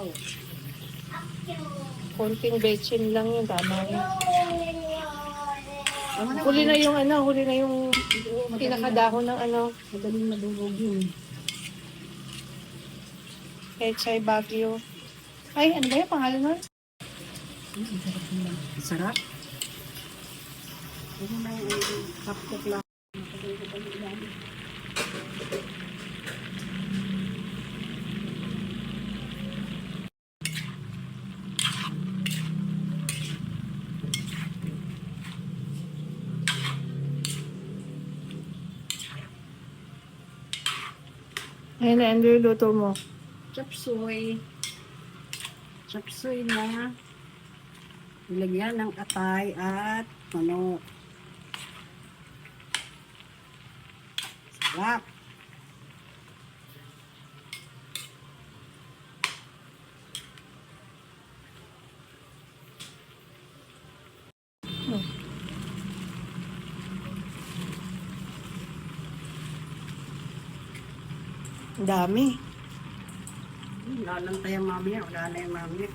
sabaw. Konting bechin lang yun, tama yun. Huli na yung huli na yung pinakadahon ng Madaling madurog yun. Pechay Baguio. Ay, ano ba yung pangalan nun? Sarap. Ano na yung hapkok lang. Ayun na, Andrew, luto mo. Chop suey. Chop suey na nilagyan ng atay at manok. Sarap. Ang dami. Wala lang tayong mamaya. Wala na yung mamaya.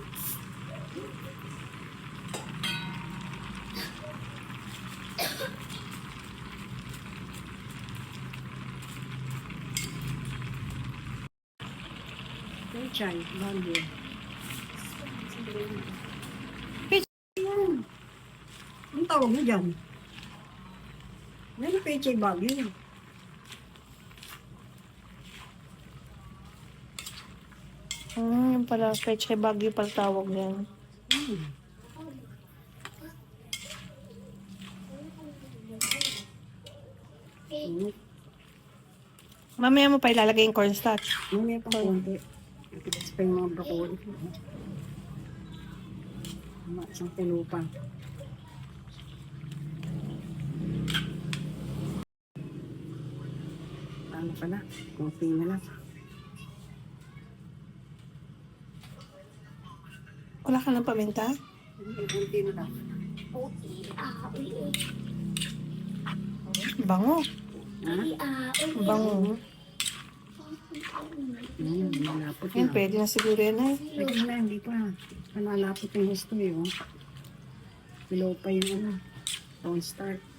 Pechay, Baguio. Yan. Anong tawag mo dyan? Yan ang Pechay Baguio. Yung pala, Pechay Baguio pala tawag niyan. Mamaya mo pa ilalagay yung cornstarch. Mamaya pa konti. Ipitas pa yung mga broccoli. Isang pulo pa. Ano pala? Konti na lang. Wala ka ng paminta? Konti na lang. Bango. Ha? Bango. Malapot Yan, na. pwede na siguro yan eh. Pwede na, hindi pa. Malapot yung gusto eh. Oh. Below pa yung cornstarch.